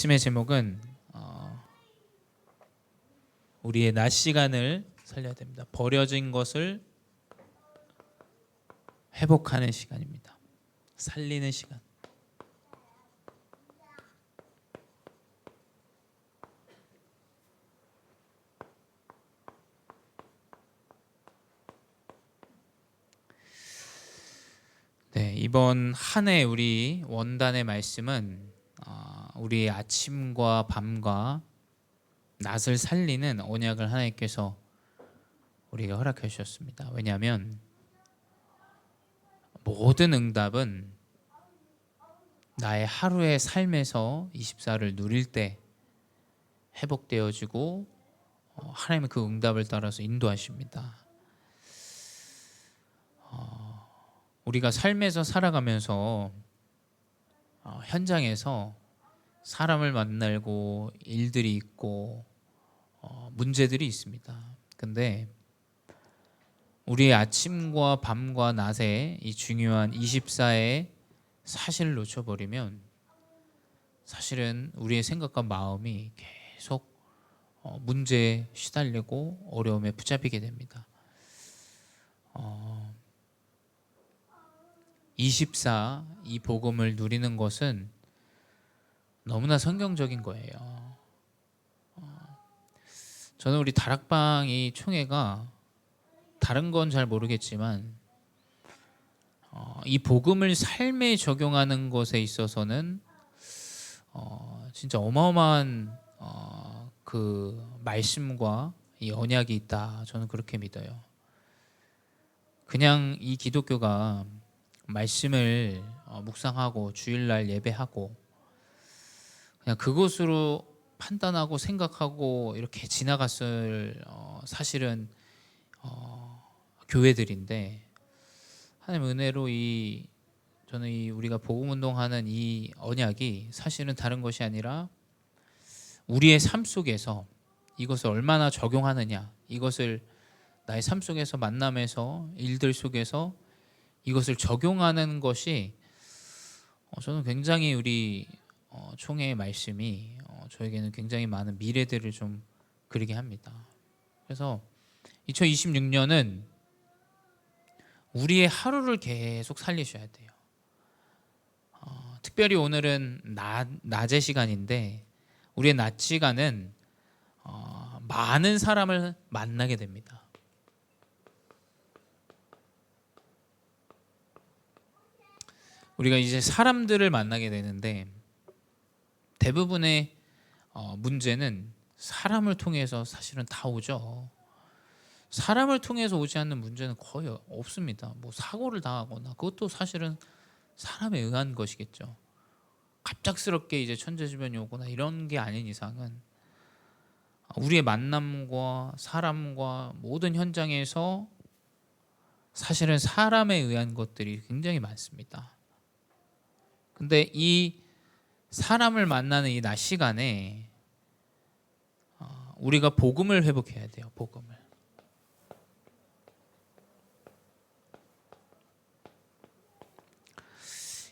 말씀의 제목은 우리의 낮 시간을 살려야 됩니다. 버려진 것을 회복하는 시간입니다. 살리는 시간. 네, 이번 한 해 우리 원단의 말씀은 우리의 아침과 밤과 낮을 살리는 언약을 하나님께서 우리가 허락해 주셨습니다. 왜냐하면 모든 응답은 나의 하루의 삶에서 24를 누릴 때 회복되어지고 하나님은 그 응답을 따라서 인도하십니다. 우리가 삶에서 살아가면서 현장에서 사람을 만나고 일들이 있고 문제들이 있습니다. 근데 우리의 아침과 밤과 낮의 이 중요한 24의 사실을 놓쳐버리면 사실은 우리의 생각과 마음이 계속 문제에 시달리고 어려움에 붙잡히게 됩니다. 24, 이 복음을 누리는 것은 너무나 성경적인 거예요. 저는 우리 다락방 이 총회가 다른 건 잘 모르겠지만 이 복음을 삶에 적용하는 것에 있어서는 진짜 어마어마한 그 말씀과 이 언약이 있다. 저는 그렇게 믿어요. 그냥 이 기독교가 말씀을 묵상하고 주일날 예배하고 그냥 그것으로 판단하고 생각하고 이렇게 지나갔을 사실은 교회들인데 하나님 은혜로 저는 우리가 복음 운동하는 이 언약이 사실은 다른 것이 아니라 우리의 삶 속에서 이것을 얼마나 적용하느냐, 이것을 나의 삶 속에서 만남에서 일들 속에서 이것을 적용하는 것이 저는 굉장히 우리 총회의 말씀이 저에게는 굉장히 많은 미래들을 좀 그리게 합니다. 그래서 2026년은 우리의 하루를 계속 살리셔야 돼요. 특별히 오늘은 낮의 시간인데 우리의 낮 시간은 많은 사람을 만나게 됩니다. 우리가 이제 사람들을 만나게 되는데 대부분의 문제는 사람을 통해서 사실은 다 오죠. 사람을 통해서 오지 않는 문제는 거의 없습니다. 뭐 사고를 당하거나 그것도 사실은 사람에 의한 것이겠죠. 갑작스럽게 이제 천재지변이 오거나 이런 게 아닌 이상은 우리의 만남과 사람과 모든 현장에서 사실은 사람에 의한 것들이 굉장히 많습니다. 근데 이 사람을 만나는 이 낮 시간에 우리가 복음을 회복해야 돼요. 복음을.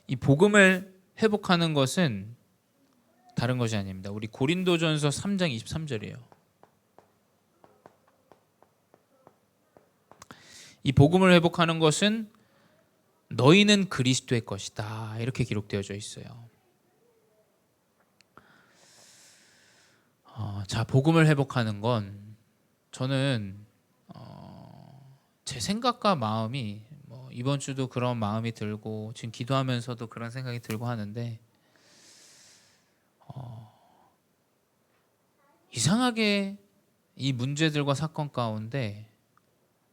이 복음을 회복하는 것은 다른 것이 아닙니다. 우리 고린도전서 3장 23절이에요. 이 복음을 회복하는 것은 너희는 그리스도의 것이다. 이렇게 기록되어져 있어요. 자, 복음을 회복하는 건 저는 제 생각과 마음이 이번 주도 그런 마음이 들고 지금 기도하면서도 그런 생각이 들고 하는데 이상하게 이 문제들과 사건 가운데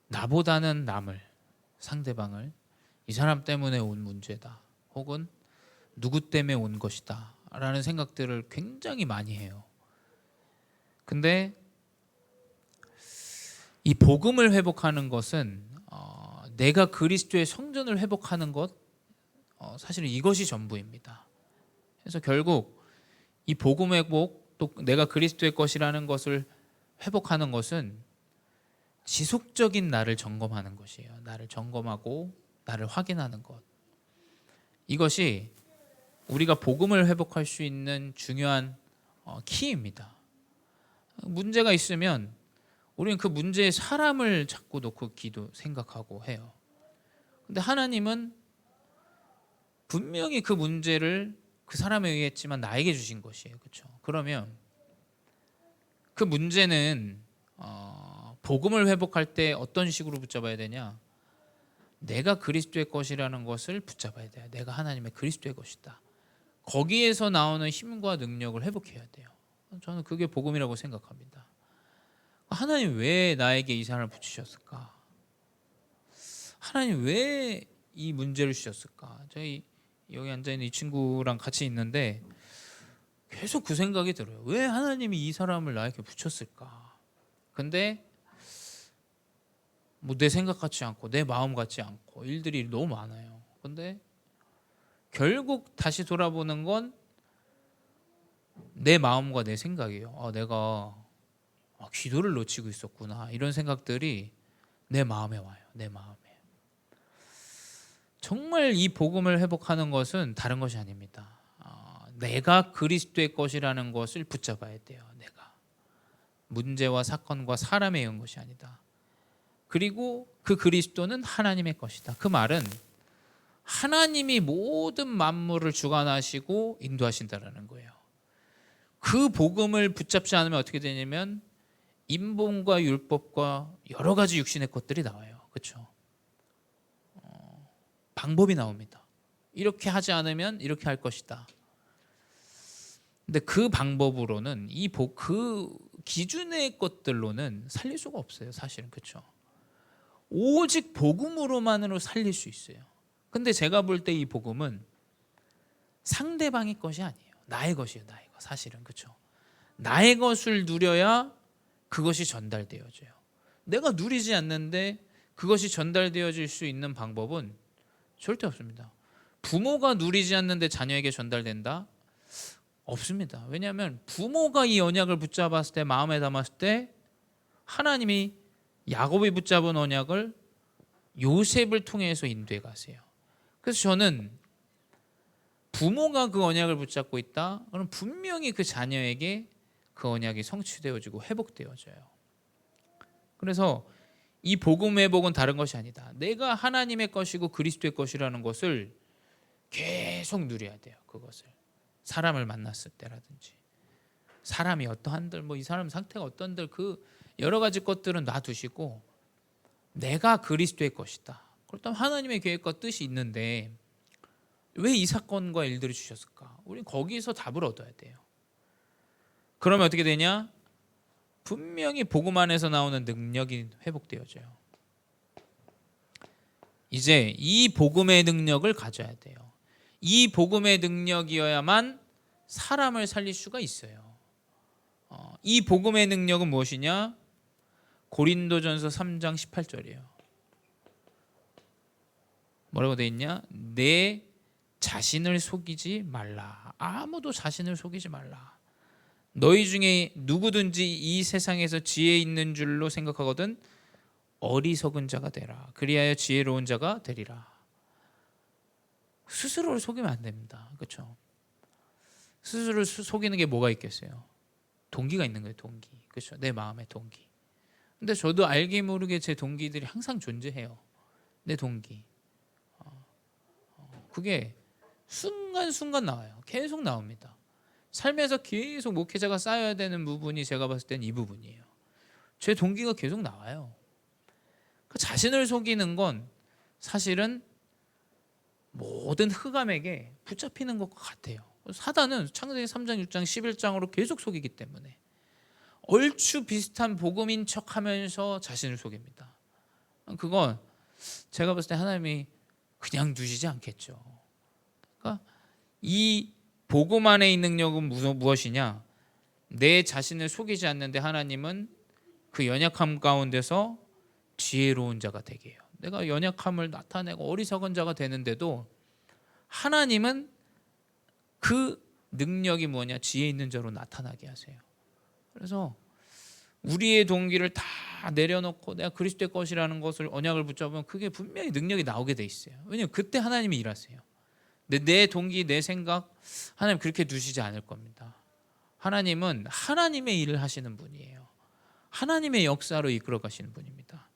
나보다는 남을, 상대방을 이 사람 때문에 온 문제다 혹은 누구 때문에 온 것이다 라는 생각들을 굉장히 많이 해요. 근데 이 복음을 회복하는 것은 내가 그리스도의 성전을 회복하는 것, 사실은 이것이 전부입니다. 그래서 결국 이 복음 회복, 또 내가 그리스도의 것이라는 것을 회복하는 것은 지속적인 나를 점검하는 것이에요. 나를 점검하고 나를 확인하는 것. 이것이 우리가 복음을 회복할 수 있는 중요한 키입니다. 문제가 있으면 우리는 그 문제에 사람을 자꾸 놓고 생각하고 해요. 근데 하나님은 분명히 그 문제를 그 사람에 의했지만 나에게 주신 것이에요. 그렇죠? 그러면 그 문제는 복음을 회복할 때 어떤 식으로 붙잡아야 되냐? 내가 그리스도의 것이라는 것을 붙잡아야 돼요. 내가 하나님의 그리스도의 것이다. 거기에서 나오는 힘과 능력을 회복해야 돼요. 저는 그게 복음이라고 생각합니다. 하나님 왜 나에게 이 사람을 붙이셨을까? 하나님 왜 이 문제를 주셨을까? 저희 여기 앉아있는 이 친구랑 같이 있는데 계속 그 생각이 들어요. 왜 하나님이 이 사람을 나에게 붙였을까? 근데 뭐 내 생각 같지 않고 내 마음 같지 않고 일들이 너무 많아요. 근데 결국 다시 돌아보는 건 내 마음과 내 생각이에요. 내가 기도를 놓치고 있었구나. 이런 생각들이 내 마음에 와요. 내 마음에. 정말 이 복음을 회복하는 것은 다른 것이 아닙니다. 내가 그리스도의 것이라는 것을 붙잡아야 돼요. 내가. 문제와 사건과 사람에 의한 것이 아니다. 그리고 그 그리스도는 하나님의 것이다. 그 말은 하나님이 모든 만물을 주관하시고 인도하신다라는 거예요. 그 복음을 붙잡지 않으면 어떻게 되냐면 인본과 율법과 여러 가지 육신의 것들이 나와요. 그렇죠? 방법이 나옵니다. 이렇게 하지 않으면 이렇게 할 것이다. 근데 그 방법으로는 그 기준의 것들로는 살릴 수가 없어요. 사실은. 그렇죠? 오직 복음으로만으로 살릴 수 있어요. 근데 제가 볼 때 이 복음은 상대방의 것이 아니에요. 나의 것이에요. 나의 것. 사실은. 그렇죠? 나의 것을 누려야 그것이 전달되어져요. 내가 누리지 않는데 그것이 전달되어질 수 있는 방법은 절대 없습니다. 부모가 누리지 않는데 자녀에게 전달된다? 없습니다. 왜냐하면 부모가 이 언약을 붙잡았을 때, 마음에 담았을 때 하나님이 야곱이 붙잡은 언약을 요셉을 통해서 인도해 가세요. 그래서 저는 부모가 그 언약을 붙잡고 있다, 그럼 분명히 그 자녀에게 그 언약이 성취되어지고 회복되어져요. 그래서 이 복음 회복은 다른 것이 아니다. 내가 하나님의 것이고 그리스도의 것이라는 것을 계속 누려야 돼요. 그것을 사람을 만났을 때라든지, 사람이 어떠한들, 이 사람 상태가 어떤들, 그 여러 가지 것들은 놔두시고 내가 그리스도의 것이다. 그렇다면 하나님의 계획과 뜻이 있는데 왜 이 사건과 일들을 주셨을까? 우리는 거기서 답을 얻어야 돼요. 그러면 어떻게 되냐? 분명히 복음 안에서 나오는 능력이 회복되어져요. 이제 이 복음의 능력을 가져야 돼요. 이 복음의 능력이어야만 사람을 살릴 수가 있어요. 이 복음의 능력은 무엇이냐? 고린도전서 3장 18절이에요. 뭐라고 되어 있냐? 내 자신을 속이지 말라. 아무도 자신을 속이지 말라. 너희 중에 누구든지 이 세상에서 지혜 있는 줄로 생각하거든 어리석은 자가 되라. 그리하여 지혜로운 자가 되리라. 스스로를 속이면 안 됩니다. 그렇죠? 스스로를 속이는 게 뭐가 있겠어요? 동기가 있는 거예요. 동기. 그렇죠? 내 마음의 동기. 근데 저도 알게 모르게 제 동기들이 항상 존재해요. 내 동기. 그게 순간순간 나와요. 계속 나옵니다. 삶에서 계속 목회자가 쌓여야 되는 부분이 제가 봤을 때는 이 부분이에요. 제 동기가 계속 나와요. 그 자신을 속이는 건 사실은 모든 흑암에게 붙잡히는 것과 같아요. 사단은 창세기 3장, 6장, 11장으로 계속 속이기 때문에 얼추 비슷한 복음인 척하면서 자신을 속입니다. 그건 제가 봤을 때 하나님이 그냥 두시지 않겠죠. 그러니까 이 복음 안에 있는 능력은 무엇이냐? 내 자신을 속이지 않는데 하나님은 그 연약함 가운데서 지혜로운 자가 되게 해요. 내가 연약함을 나타내고 어리석은 자가 되는데도 하나님은 그 능력이 뭐냐? 지혜 있는 자로 나타나게 하세요. 그래서 우리의 동기를 다 내려놓고 내가 그리스도의 것이라는 것을 언약을 붙잡으면 그게 분명히 능력이 나오게 돼 있어요. 왜냐하면 그때 하나님이 일하세요. 내 동기, 내 생각 하나님 그렇게 두시지 않을 겁니다. 하나님은 하나님의 일을 하시는 분이에요. 하나님의 역사로 이끌어 가시는 분입니다.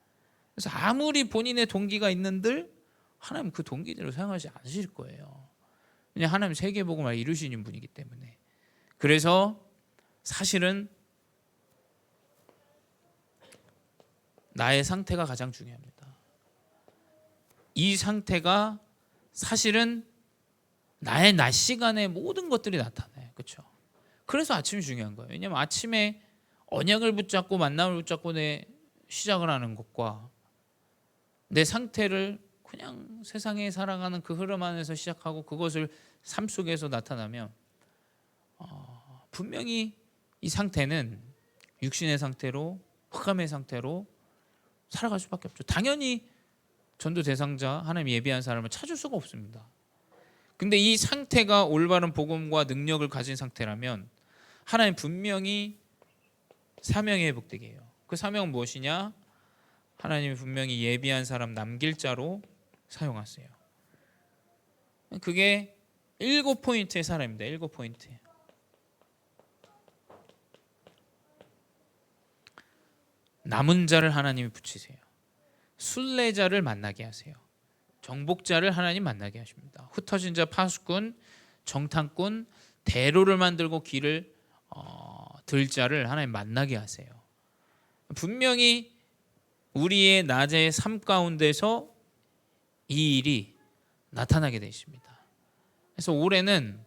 그래서 아무리 본인의 동기가 있는들 하나님 그 동기대로 사용하지 않으실 거예요. 그냥 하나님 세계복음을 이루시는 분이기 때문에. 그래서 사실은 나의 상태가 가장 중요합니다. 이 상태가 사실은 나의 낮 시간에 모든 것들이 나타나요. 그렇죠? 그래서 아침이 중요한 거예요. 왜냐하면 아침에 언약을 붙잡고 만남을 붙잡고 내 시작을 하는 것과 내 상태를 그냥 세상에 살아가는 그 흐름 안에서 시작하고 그것을 삶 속에서 나타나면 분명히 이 상태는 육신의 상태로 흑암의 상태로 살아갈 수밖에 없죠. 당연히 전도 대상자 하나님 예비한 사람을 찾을 수가 없습니다. 근데 이 상태가 올바른 복음과 능력을 가진 상태라면 하나님 분명히 사명에 회복되게 해요. 그 사명은 무엇이냐? 하나님이 분명히 예비한 사람 남길 자로 사용하세요. 그게 7포인트의 사람입니다. 7포인트. 남은 자를 하나님이 붙이세요. 순례자를 만나게 하세요. 정복자를 하나님 만나게 하십니다. 흩어진 자, 파수꾼, 정탐꾼, 대로를 만들고 길을 들 자를 하나님 만나게 하세요. 분명히 우리의 낮의 삶 가운데서 이 일이 나타나게 되십니다. 그래서 올해는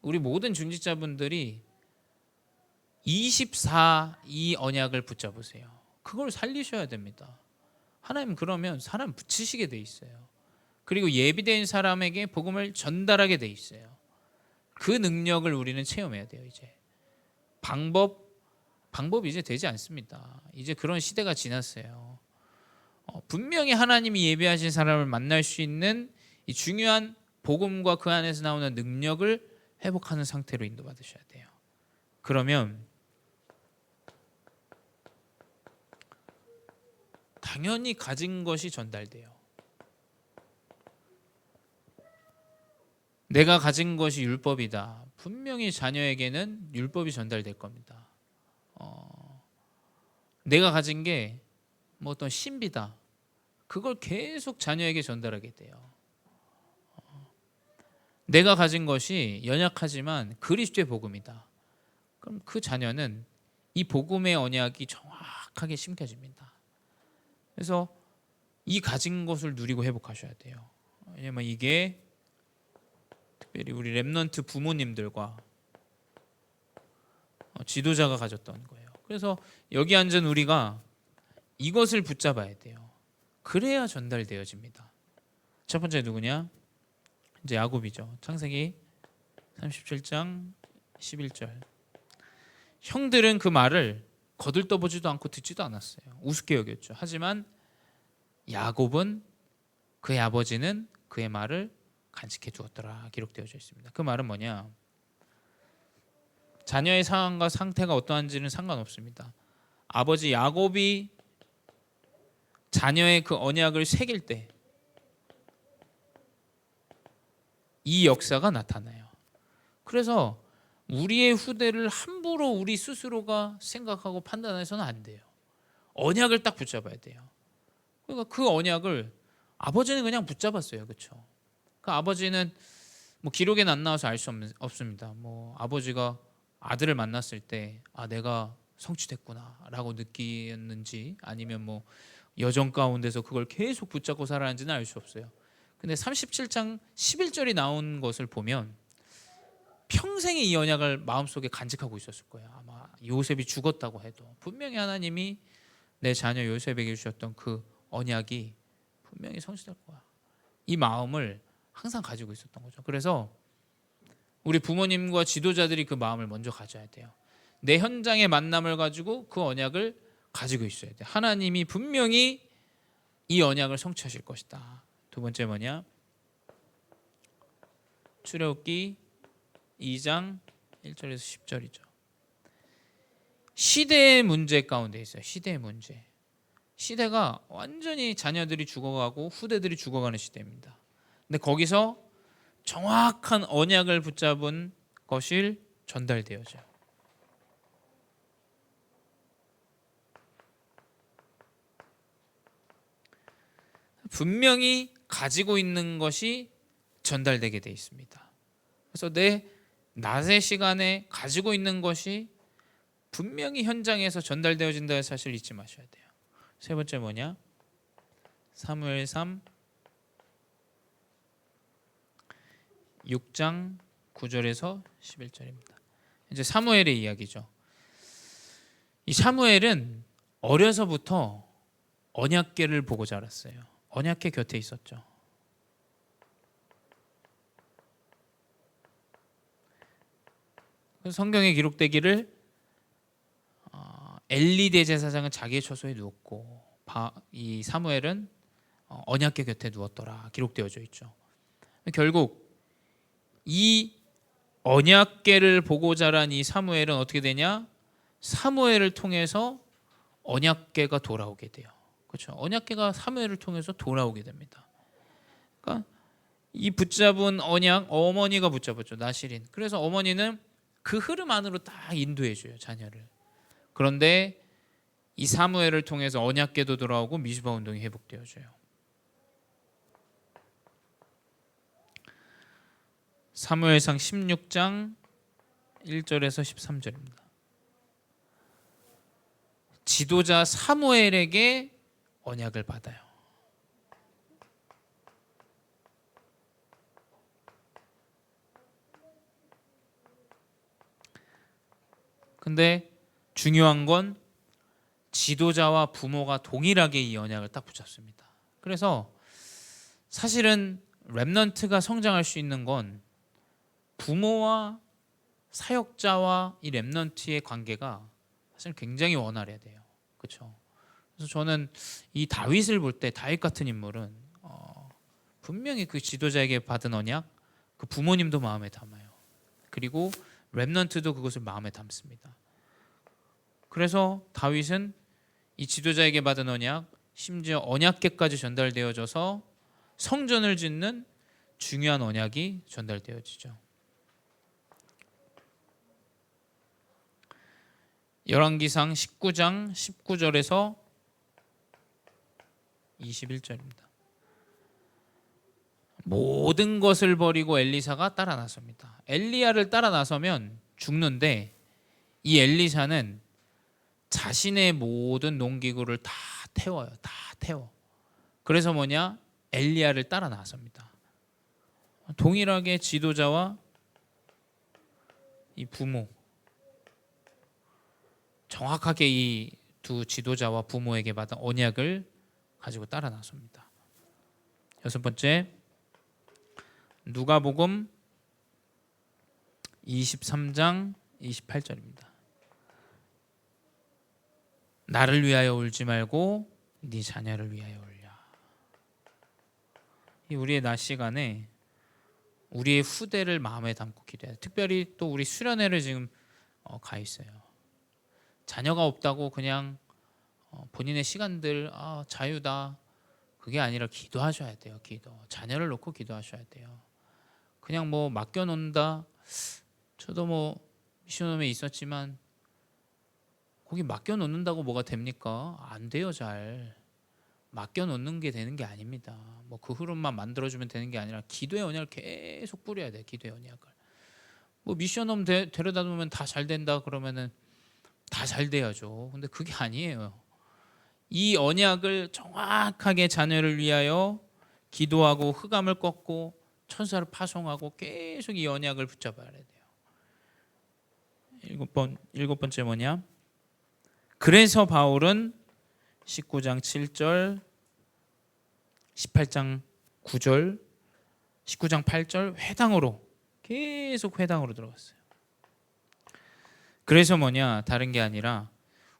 우리 모든 중직자분들이 24 이 언약을 붙잡으세요. 그걸 살리셔야 됩니다. 하나님 그러면 사람 붙이시게 돼 있어요. 그리고 예비된 사람에게 복음을 전달하게 돼 있어요. 그 능력을 우리는 체험해야 돼요. 이제 방법이 이제 되지 않습니다. 이제 그런 시대가 지났어요. 분명히 하나님이 예비하신 사람을 만날 수 있는 이 중요한 복음과 그 안에서 나오는 능력을 회복하는 상태로 인도받으셔야 돼요. 그러면 당연히 가진 것이 전달돼요. 내가 가진 것이 율법이다. 분명히 자녀에게는 율법이 전달될 겁니다. 내가 가진 게 뭐 어떤 신비다. 그걸 계속 자녀에게 전달하게 돼요. 내가 가진 것이 연약하지만 그리스도의 복음이다. 그럼 그 자녀는 이 복음의 언약이 정확하게 심겨집니다. 그래서 이 가진 것을 누리고 회복하셔야 돼요. 왜냐면 이게 특별히 우리 렘넌트 부모님들과 지도자가 가졌던 거예요. 그래서 여기 앉은 우리가 이것을 붙잡아야 돼요. 그래야 전달되어집니다. 첫 번째 누구냐? 이제 야곱이죠. 창세기 37장 11절. 형들은 그 말을 거들떠보지도 않고 듣지도 않았어요. 우습게 여겼죠. 하지만 야곱은 그의 아버지는 그의 말을 간직해 두었더라 기록되어져 있습니다. 그 말은 뭐냐? 자녀의 상황과 상태가 어떠한지는 상관없습니다. 아버지 야곱이 자녀의 그 언약을 새길 때 이 역사가 나타나요. 그래서 우리의 후대를 함부로 우리 스스로가 생각하고 판단해서는 안 돼요. 언약을 딱 붙잡아야 돼요. 그러니까 그 언약을 아버지는 그냥 붙잡았어요. 그렇죠? 그 아버지는 뭐 기록에는 안 나와서 알 수 없습니다. 뭐 아버지가 아들을 만났을 때 내가 성취됐구나라고 느끼었는지 아니면 뭐 여정 가운데서 그걸 계속 붙잡고 살아는지는 알 수 없어요. 근데 37장 11절이 나온 것을 보면 평생의 이 언약을 마음속에 간직하고 있었을 거예요. 아마 요셉이 죽었다고 해도 분명히 하나님이 내 자녀 요셉에게 주셨던 그 언약이 분명히 성취될 거야. 이 마음을 항상 가지고 있었던 거죠. 그래서 우리 부모님과 지도자들이 그 마음을 먼저 가져야 돼요. 내 현장의 만남을 가지고 그 언약을 가지고 있어야 돼요. 하나님이 분명히 이 언약을 성취하실 것이다. 두 번째 뭐냐? 출애굽기 2장 1절에서 10절이죠. 시대의 문제 가운데 있어요. 시대의 문제. 시대가 완전히 자녀들이 죽어가고 후대들이 죽어가는 시대입니다. 근데 거기서 정확한 언약을 붙잡은 것이 전달되어져요. 분명히 가지고 있는 것이 전달되게 돼 있습니다. 그래서 내 낮의 시간에 가지고 있는 것이 분명히 현장에서 전달되어진다는 사실을 잊지 마셔야 돼요. 세 번째 뭐냐? 사무엘 3 6장 9절에서 11절입니다. 이제 사무엘의 이야기죠. 이 사무엘은 어려서부터 언약궤를 보고 자랐어요. 언약궤 곁에 있었죠. 성경에 기록되기를 엘리 대제사장은 자기의 처소에 누웠고 이 사무엘은 언약궤 곁에 누웠더라 기록되어져 있죠. 결국 이 언약궤를 보고 자란 이 사무엘은 어떻게 되냐? 사무엘을 통해서 언약궤가 돌아오게 돼요. 그렇죠? 언약궤가 사무엘을 통해서 돌아오게 됩니다. 그러니까 이 붙잡은 언약 어머니가 붙잡았죠. 나실인. 그래서 어머니는 그 흐름 안으로 딱 인도해 줘요, 자녀를. 그런데 이 사무엘을 통해서 언약궤도 돌아오고 미즈바 운동이 회복되어져요. 사무엘상 16장 1절에서 13절입니다. 지도자 사무엘에게 언약을 받아요. 근데 중요한 건 지도자와 부모가 동일하게 이 언약을 딱 붙잡습니다. 그래서 사실은 렘넌트가 성장할 수 있는 건 부모와 사역자와 이 렘넌트의 관계가 사실 굉장히 원활해야 돼요. 그렇죠? 그래서 저는 이 다윗을 볼 때 다윗 같은 인물은 분명히 그 지도자에게 받은 언약, 그 부모님도 마음에 담아요. 그리고 렘넌트도 그것을 마음에 담습니다. 그래서 다윗은 이 지도자에게 받은 언약, 심지어 언약궤까지 전달되어져서 성전을 짓는 중요한 언약이 전달되어지죠. 열왕기상 19장 19절에서 21절입니다. 모든 것을 버리고 엘리사가 따라 나섭니다. 엘리야를 따라 나서면 죽는데 이 엘리사는 자신의 모든 농기구를 다 태워요. 다 태워. 그래서 뭐냐? 엘리야를 따라 나섭니다. 동일하게 지도자와 이 부모, 정확하게 이 두 지도자와 부모에게 받은 언약을 가지고 따라 나섭니다. 여섯 번째, 누가복음 23장 28절입니다. 나를 위하여 울지 말고 네 자녀를 위하여 울랴. 이 우리의 낮 시간에 우리의 후대를 마음에 담고 기도해야 돼. 특별히 또 우리 수련회를 지금 가 있어요. 자녀가 없다고 그냥 본인의 시간들 자유다 그게 아니라 기도하셔야 돼요. 기도. 자녀를 놓고 기도하셔야 돼요. 그냥 뭐 맡겨놓는다. 저도 뭐 미션홈에 있었지만 거기 맡겨놓는다고 뭐가 됩니까? 안 돼요. 잘 맡겨놓는 게 되는 게 아닙니다. 뭐 그 흐름만 만들어주면 되는 게 아니라 기도의 언약을 계속 뿌려야 돼요. 기도의 언약을. 뭐 미션홈 데려다 놓으면 다 잘 된다 그러면은 다 잘 돼야죠. 근데 그게 아니에요. 이 언약을 정확하게 자녀를 위하여 기도하고 흑암을 꺾고 천사를 파송하고 계속 이 언약을 붙잡아야 돼요. 일곱 번째 뭐냐? 그래서 바울은 19장 7절, 18장 9절, 19장 8절 회당으로 계속 회당으로 들어갔어요. 그래서 뭐냐? 다른 게 아니라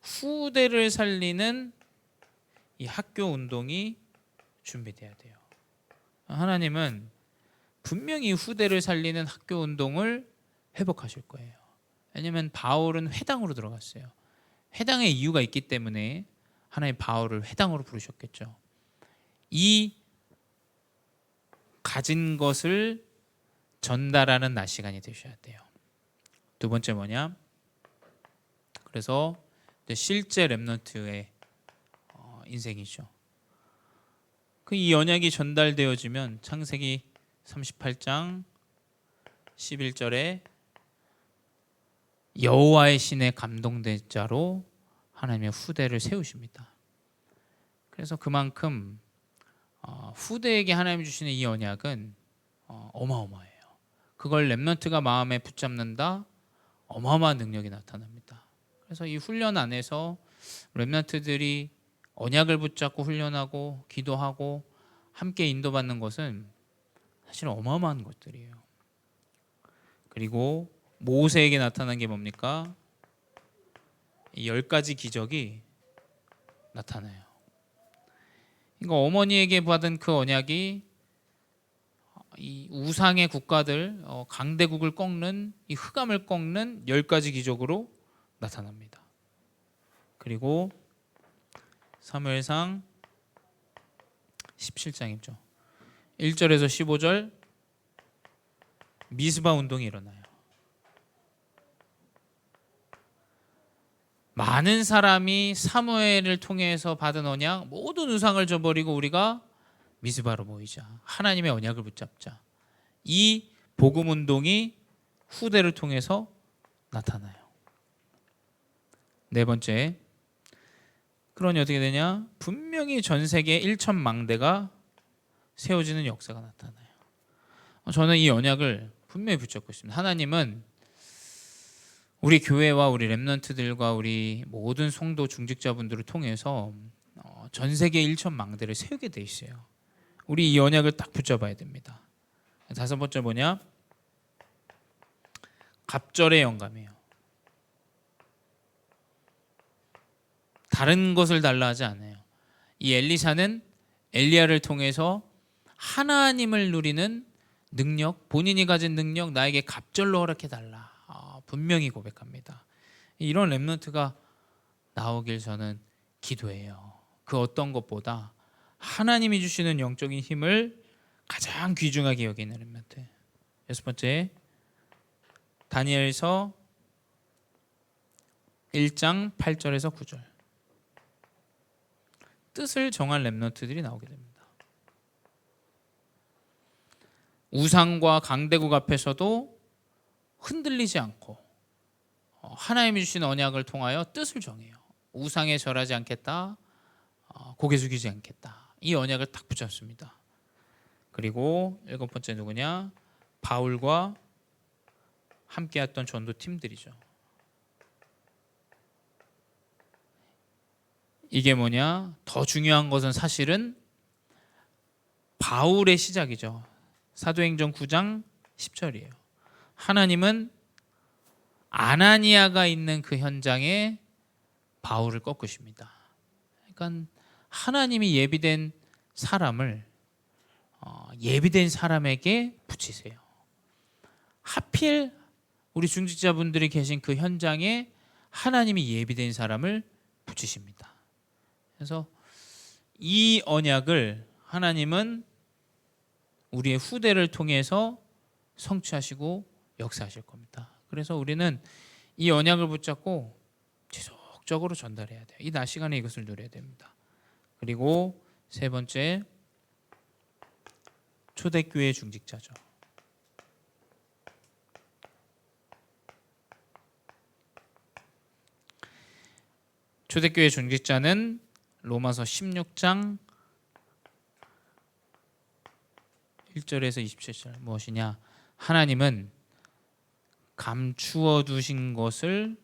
후대를 살리는 이 학교 운동이 준비돼야 돼요. 하나님은 분명히 후대를 살리는 학교 운동을 회복하실 거예요. 왜냐하면 바울은 회당으로 들어갔어요. 회당의 이유가 있기 때문에 하나님 바울을 회당으로 부르셨겠죠. 이 가진 것을 전달하는 낮 시간이 되셔야 돼요. 두 번째 뭐냐? 그래서 실제 렘넌트의 인생이죠. 그 이 언약이 전달되어지면 창세기 38장 11절에 여호와의 신에 감동된 자로 하나님의 후대를 세우십니다. 그래서 그만큼 후대에게 하나님이 주시는 이 언약은 어마어마해요. 그걸 렘넌트가 마음에 붙잡는다, 어마어마한 능력이 나타납니다. 그래서 이 훈련 안에서 렘넌트들이 언약을 붙잡고 훈련하고 기도하고 함께 인도받는 것은 사실 어마어마한 것들이에요. 그리고 모세에게 나타난 게 뭡니까? 이 10가지 기적이 나타나요. 그러니까 어머니에게 받은 그 언약이 이 우상의 국가들, 강대국을 꺾는, 이 흑암을 꺾는 10가지 기적으로 나타납니다. 그리고 사무엘상 17장이죠. 1절에서 15절 미스바 운동이 일어나요. 많은 사람이 사무엘을 통해서 받은 언약, 모든 우상을 저버리고 우리가 미스바로 모이자, 하나님의 언약을 붙잡자. 이 복음 운동이 후대를 통해서 나타나요. 네 번째, 그러니 어떻게 되냐? 분명히 전 세계 1천망대가 세워지는 역사가 나타나요. 저는 이 언약을 분명히 붙잡고 있습니다. 하나님은 우리 교회와 우리 렘넌트들과 우리 모든 성도 중직자분들을 통해서 전 세계 1천망대를 세우게 돼 있어요. 우리 이 언약을 딱 붙잡아야 됩니다. 다섯 번째 뭐냐? 갑절의 영감이에요. 다른 것을 달라 하지 않아요. 이 엘리사는 엘리야를 통해서 하나님을 누리는 능력, 본인이 가진 능력 나에게 갑절로 허락해 달라. 분명히 고백합니다. 이런 렘넌트가 나오길 저는 기도해요. 그 어떤 것보다 하나님이 주시는 영적인 힘을 가장 귀중하게 여기는 렘넌트. 여섯 번째, 다니엘서 1장 8절에서 9절. 뜻을 정한 렘넌트들이 나오게 됩니다. 우상과 강대국 앞에서도 흔들리지 않고 하나님이 주신 언약을 통하여 뜻을 정해요. 우상에 절하지 않겠다, 고개 숙이지 않겠다. 이 언약을 딱 붙잡습니다. 그리고 일곱 번째 누구냐? 바울과 함께했던 전도팀들이죠. 이게 뭐냐? 더 중요한 것은 사실은 바울의 시작이죠. 사도행전 9장 10절이에요. 하나님은 아나니아가 있는 그 현장에 바울을 꺾으십니다. 그러니까 하나님이 예비된 사람을 예비된 사람에게 붙이세요. 하필 우리 중직자분들이 계신 그 현장에 하나님이 예비된 사람을 붙이십니다. 그래서 이 언약을 하나님은 우리의 후대를 통해서 성취하시고 역사하실 겁니다. 그래서 우리는 이 언약을 붙잡고 지속적으로 전달해야 돼요. 이 낮 시간에 이것을 누려야 됩니다. 그리고 세 번째, 초대교회 중직자죠. 초대교회 중직자는 로마서 16장 1절에서 27절 무엇이냐? 하나님은 감추어 두신 것을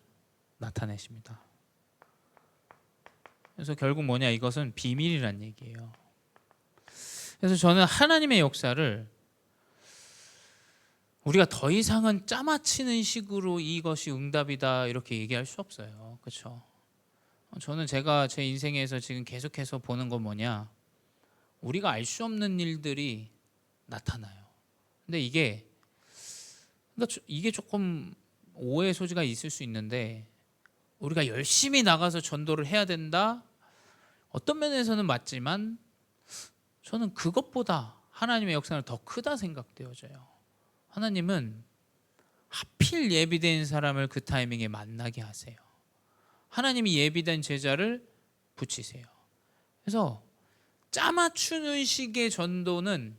나타내십니다. 그래서 결국 뭐냐? 이것은 비밀이란 얘기예요. 그래서 저는 하나님의 역사를 우리가 더 이상은 짜맞히는 식으로 이것이 응답이다 이렇게 얘기할 수 없어요. 그렇죠? 저는 제가 제 인생에서 지금 계속해서 보는 건 뭐냐? 우리가 알 수 없는 일들이 나타나요. 근데 이게 조금 오해의 소지가 있을 수 있는데 우리가 열심히 나가서 전도를 해야 된다. 어떤 면에서는 맞지만 저는 그것보다 하나님의 역사는 더 크다 생각되어져요. 하나님은 하필 예비된 사람을 그 타이밍에 만나게 하세요. 하나님이 예비된 제자를 붙이세요. 그래서 짜맞추는 식의 전도는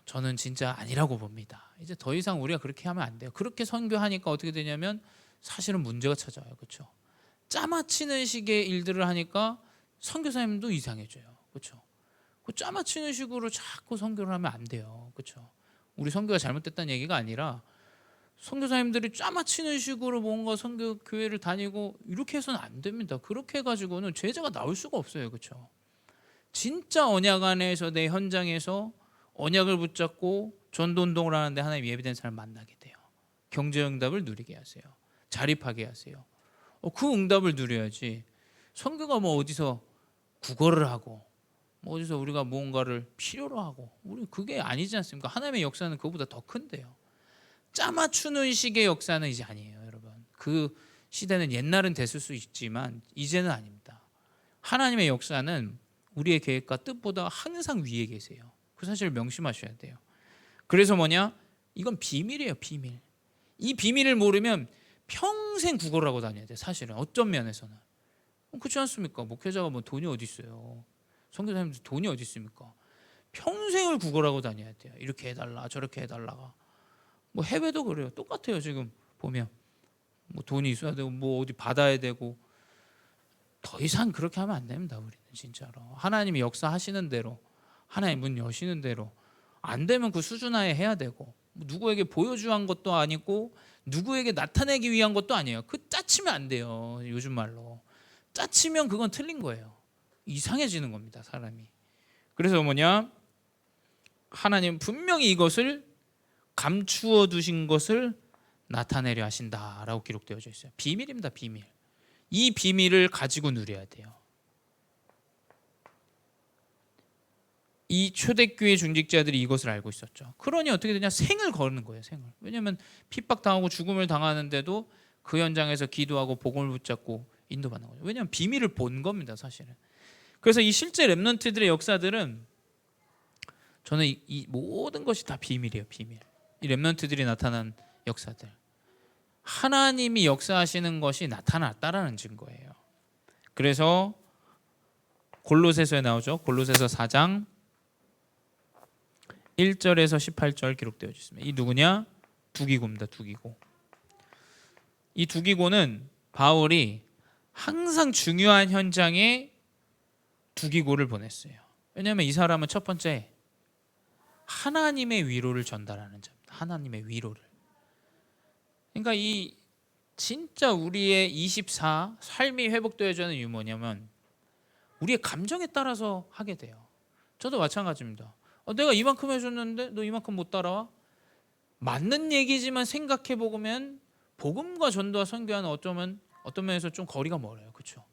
저는 진짜 아니라고 봅니다. 이제 더 이상 우리가 그렇게 하면 안 돼요. 그렇게 선교하니까 어떻게 되냐면 사실은 문제가 찾아와요. 그렇죠? 짜맞히는 식의 일들을 하니까 선교사님도 이상해져요. 그렇죠? 그 짜맞히는 식으로 자꾸 선교를 하면 안 돼요. 그렇죠? 우리 선교가 잘못됐다는 얘기가 아니라 선교사님들이 짜맞히는 식으로 뭔가 선교 교회를 다니고 이렇게 해서는 안 됩니다. 그렇게 해가지고는 제자가 나올 수가 없어요. 그렇죠? 진짜 언약 안에서 내 현장에서 언약을 붙잡고 전도운동을 하는데 하나님 예비된 사람을 만나게 돼요. 경제응답을 누리게 하세요. 자립하게 하세요. 그 응답을 누려야지. 선교가 뭐 어디서 국어를 하고 뭐 어디서 우리가 무언가를 필요로 하고 우리 그게 아니지 않습니까? 하나님의 역사는 그보다 더 큰데요. 짜맞추는 식의 역사는 이제 아니에요, 여러분. 그 시대는 옛날은 됐을 수 있지만 이제는 아닙니다. 하나님의 역사는 우리의 계획과 뜻보다 항상 위에 계세요. 그 사실을 명심하셔야 돼요. 그래서 뭐냐? 이건 비밀이에요, 비밀. 이 비밀을 모르면 평생 국어를 하고 다녀야 돼요. 사실은 어떤 면에서는 그렇지 않습니까? 목회자가 뭐 돈이 어디 있어요? 선교사님들 돈이 어디 있습니까? 평생을 국어를 하고 다녀야 돼요. 이렇게 해달라 저렇게 해달라가 뭐 해외도 그래요. 똑같아요. 지금 보면 뭐 돈이 있어야 되고 뭐 어디 받아야 되고 더 이상 그렇게 하면 안 됩니다. 우리는 진짜로 하나님이 역사하시는 대로 하나님 문 여시는 대로 안 되면 그 수준 하에 해야 되고 누구에게 보여주한 것도 아니고 누구에게 나타내기 위한 것도 아니에요. 그 짜치면 안 돼요. 요즘 말로 짜치면 그건 틀린 거예요. 이상해지는 겁니다. 사람이. 그래서 뭐냐? 하나님 분명히 이것을 감추어 두신 것을 나타내려 하신다라고 기록되어져 있어요. 비밀입니다. 비밀. 이 비밀을 가지고 누려야 돼요. 이 초대교회 중직자들이 이것을 알고 있었죠. 그러니 어떻게 되냐? 생을 거는 거예요. 생을. 왜냐하면 핍박당하고 죽음을 당하는데도 그 현장에서 기도하고 복음을 붙잡고 인도받는 거죠. 왜냐하면 비밀을 본 겁니다. 사실은. 그래서 이 실제 렘넌트들의 역사들은 저는 이 모든 것이 다 비밀이에요. 비밀. 이 렘넌트들이 나타난 역사들. 하나님이 역사하시는 것이 나타났다라는 증거예요. 그래서 골로새서에 나오죠. 골로새서 4장 1절에서 18절 기록되어 있습니다. 이 누구냐? 두기고입니다. 두기고. 이 두기고는 바울이 항상 중요한 현장에 두기고를 보냈어요. 왜냐하면 이 사람은 첫 번째 하나님의 위로를 전달하는 자입니다. 하나님의 위로를. 그러니까 이 진짜 우리의 24 삶이 회복되어지는 이유 뭐냐면 우리의 감정에 따라서 하게 돼요. 저도 마찬가지입니다. 내가 이만큼 해줬는데 너 이만큼 못 따라와? 맞는 얘기지만 생각해 보면 복음과 전도와 선교하는 어떤 면에서 좀 거리가 멀어요. 그렇죠?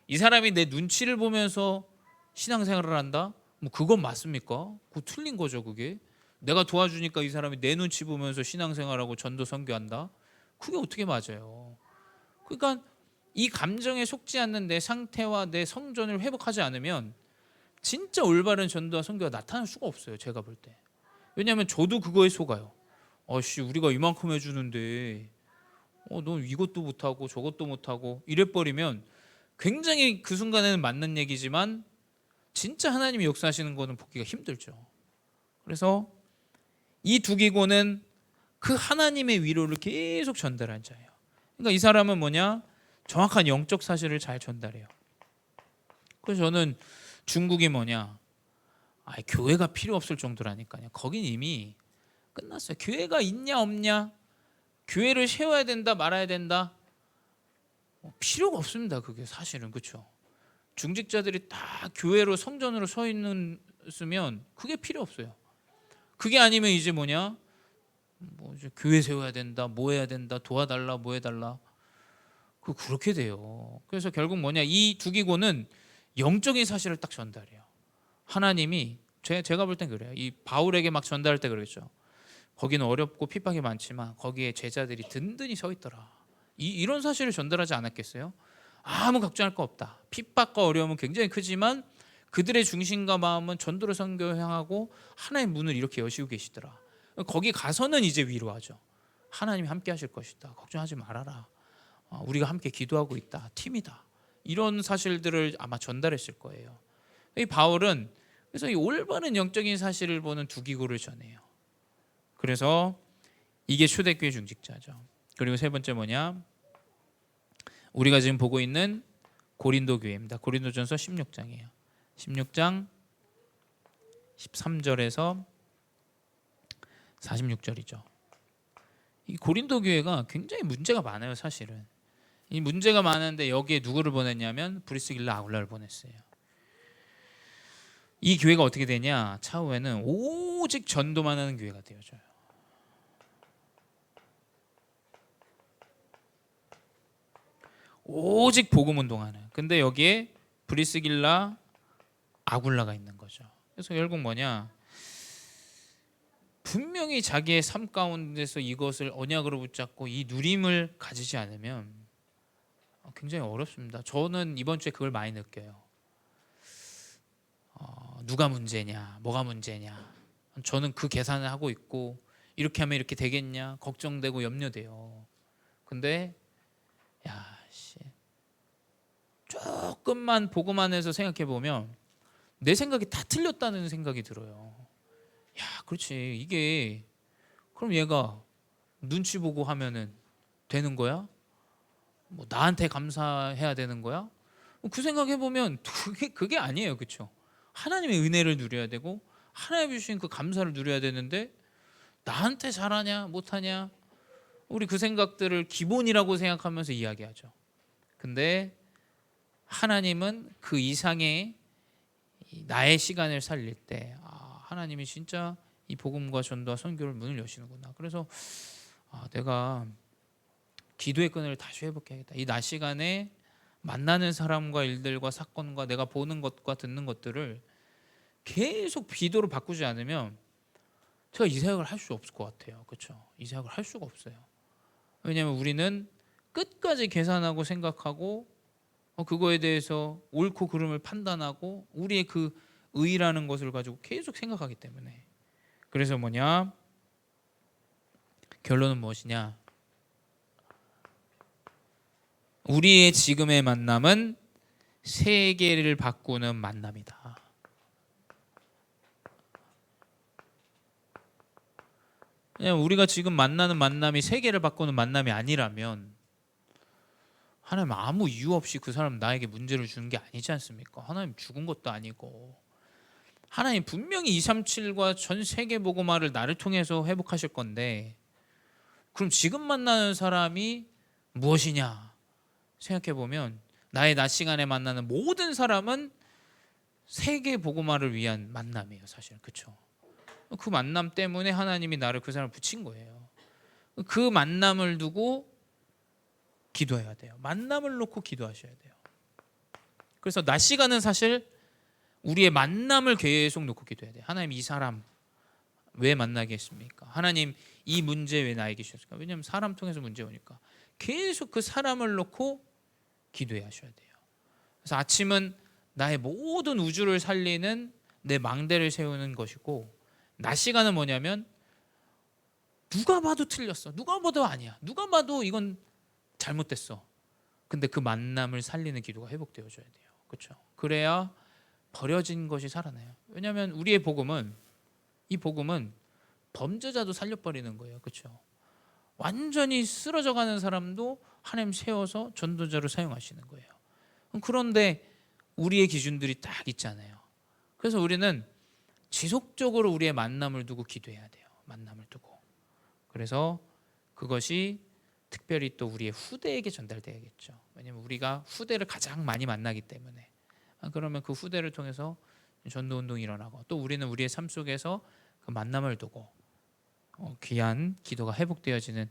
이 사람이 내 눈치를 보면서 신앙생활을 한다? 뭐 그건 맞습니까? 그거 틀린 거죠. 그게 내가 도와주니까 이 사람이 내 눈치 보면서 신앙생활하고 전도 선교한다? 그게 어떻게 맞아요? 그러니까 이 감정에 속지 않는 내 상태와 내 성전을 회복하지 않으면 진짜 올바른 전도와 선교가 나타날 수가 없어요. 제가 볼 때. 왜냐하면 저도 그거에 속아요. 우리가 이만큼 해주는데 넌 이것도 못하고 저것도 못하고 이래버리면 굉장히 그 순간에는 맞는 얘기지만 진짜 하나님이 역사하시는 거는 보기가 힘들죠. 그래서 이 두기고는 그 하나님의 위로를 계속 전달한 자예요. 그러니까 이 사람은 뭐냐? 정확한 영적 사실을 잘 전달해요. 그래서 저는 중국이 뭐냐? 교회가 필요 없을 정도라니까요. 거긴 이미 끝났어요. 교회가 있냐 없냐? 교회를 세워야 된다 말아야 된다? 필요가 없습니다. 그게 사실은. 그렇죠? 중직자들이 다 교회로 성전으로 서 있으면 그게 필요 없어요. 그게 아니면 이제 뭐냐? 이제 교회 세워야 된다, 뭐 해야 된다, 도와달라, 뭐 해달라. 그렇게 돼요. 그래서 결국 뭐냐? 이 두기고는 영적인 사실을 딱 전달해요. 하나님이 제가 볼 땐 그래요. 이 바울에게 막 전달할 때 그러겠죠. 거기는 어렵고 핍박이 많지만 거기에 제자들이 든든히 서 있더라. 이런 사실을 전달하지 않았겠어요? 아무 걱정할 거 없다. 핍박과 어려움은 굉장히 크지만 그들의 중심과 마음은 전도를 선교 향하고 하나의 문을 이렇게 여시고 계시더라. 거기 가서는 이제 위로하죠. 하나님이 함께 하실 것이다. 걱정하지 말아라. 우리가 함께 기도하고 있다. 팀이다. 이런 사실들을 아마 전달했을 거예요. 이 바울은 그래서 이 올바른 영적인 사실을 보는 두 기구를 전해요. 그래서 이게 초대교회 중직자죠. 그리고 세 번째 뭐냐? 우리가 지금 보고 있는 고린도 교회입니다. 고린도전서 16장이에요. 16장 13절에서 46절이죠. 이 고린도 교회가 굉장히 문제가 많아요, 사실은. 이 문제가 많은데 여기에 누구를 보냈냐면 브리스길라 아굴라를 보냈어요. 이 교회가 어떻게 되냐? 차후에는 오직 전도만 하는 교회가 되어져요. 오직 복음 운동하는. 근데 여기에 브리스길라 아굴라가 있는 거죠. 그래서 결국 뭐냐? 분명히 자기의 삶 가운데서 이것을 언약으로 붙잡고 이 누림을 가지지 않으면 굉장히 어렵습니다. 저는 이번 주에 그걸 많이 느껴요. 누가 문제냐, 뭐가 문제냐. 저는 그 계산을 하고 있고 이렇게 하면 이렇게 되겠냐 걱정되고 염려돼요. 근데 조금만 복음 안에서 생각해 보면 내 생각이 다 틀렸다는 생각이 들어요. 그렇지. 이게 그럼 얘가 눈치 보고 하면은 되는 거야? 뭐 나한테 감사해야 되는 거야? 그 생각해 보면 그게 아니에요, 그렇죠? 하나님의 은혜를 누려야 되고 하나님이 주신 그 감사를 누려야 되는데 나한테 잘하냐 못하냐 우리 그 생각들을 기본이라고 생각하면서 이야기하죠. 근데 하나님은 그 이상의 나의 시간을 살릴 때 하나님이 진짜 이 복음과 전도와 선교를 문을 여시는구나. 그래서 내가 기도의 끈을 다시 회복해야겠다. 이 낮 시간에 만나는 사람과 일들과 사건과 내가 보는 것과 듣는 것들을 계속 기도로 바꾸지 않으면 제가 이 생각을 할 수 없을 것 같아요. 그렇죠? 이 생각을 할 수가 없어요. 왜냐하면 우리는 끝까지 계산하고 생각하고 그거에 대해서 옳고 그름을 판단하고 우리의 그 의라는 것을 가지고 계속 생각하기 때문에. 그래서 뭐냐? 결론은 무엇이냐? 우리의 지금의 만남은 세계를 바꾸는 만남이다. 왜냐하면 우리가 지금 만나는 만남이 세계를 바꾸는 만남이 아니라면 하나님 아무 이유 없이 그 사람 나에게 문제를 주는 게 아니지 않습니까? 하나님 죽은 것도 아니고 하나님 분명히 237과 전 세계 복음화를 나를 통해서 회복하실 건데 그럼 지금 만나는 사람이 무엇이냐 생각해 보면 나의 낮 시간에 만나는 모든 사람은 세계 복음화를 위한 만남이에요, 사실. 그렇죠? 그 만남 때문에 하나님이 나를 그 사람을 붙인 거예요. 그 만남을 두고 기도해야 돼요. 만남을 놓고 기도하셔야 돼요. 그래서 낮 시간은 사실 우리의 만남을 계속 놓고 기도해야 돼요. 하나님 이 사람 왜 만나게 했습니까? 하나님 이 문제 왜 나에게 주셨을까? 왜냐하면 사람 통해서 문제 오니까 계속 그 사람을 놓고 기도해야 하셔야 돼요. 그래서 아침은 나의 모든 우주를 살리는 내 망대를 세우는 것이고 낮 시간은 뭐냐면 누가 봐도 틀렸어. 누가 봐도 아니야. 누가 봐도 이건 잘못됐어. 근데 그 만남을 살리는 기도가 회복되어져야 돼요. 그렇죠? 그래야 버려진 것이 살아나요. 왜냐하면 우리의 복음은 이 복음은 범죄자도 살려버리는 거예요. 그렇죠? 완전히 쓰러져가는 사람도 하나님 세워서 전도자로 사용하시는 거예요. 그런데 우리의 기준들이 딱 있잖아요. 그래서 우리는 지속적으로 우리의 만남을 두고 기도해야 돼요. 만남을 두고. 그래서 그것이 특별히 또 우리의 후대에게 전달돼야겠죠. 왜냐하면 우리가 후대를 가장 많이 만나기 때문에. 그러면 그 후대를 통해서 전도운동이 일어나고 또 우리는 우리의 삶 속에서 그 만남을 두고 귀한 기도가 회복되어지는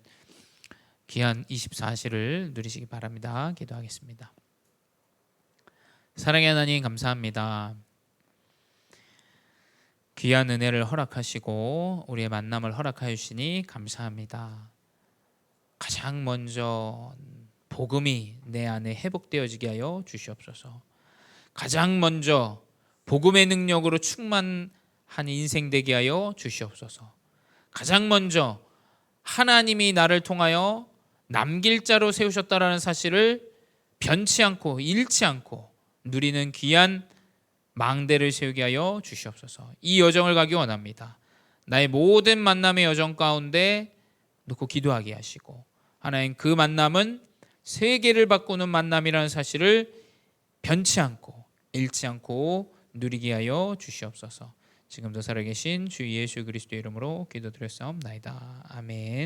귀한 24시를 누리시기 바랍니다. 기도하겠습니다. 사랑의 하나님 감사합니다. 귀한 은혜를 허락하시고 우리의 만남을 허락하여 주시니 감사합니다. 가장 먼저 복음이 내 안에 회복되어지게 하여 주시옵소서. 가장 먼저 복음의 능력으로 충만한 인생 되게 하여 주시옵소서. 가장 먼저 하나님이 나를 통하여 남길 자로 세우셨다라는 사실을 변치 않고 잃지 않고 누리는 귀한 망대를 세우게 하여 주시옵소서. 이 여정을 가기 원합니다. 나의 모든 만남의 여정 가운데 놓고 기도하게 하시고, 하나님 그 만남은 세계를 바꾸는 만남이라는 사실을 변치 않고 잃지 않고 누리게 하여 주시옵소서. 지금도 살아계신 주 예수 그리스도의 이름으로 기도드렸사옵나이다. 아멘.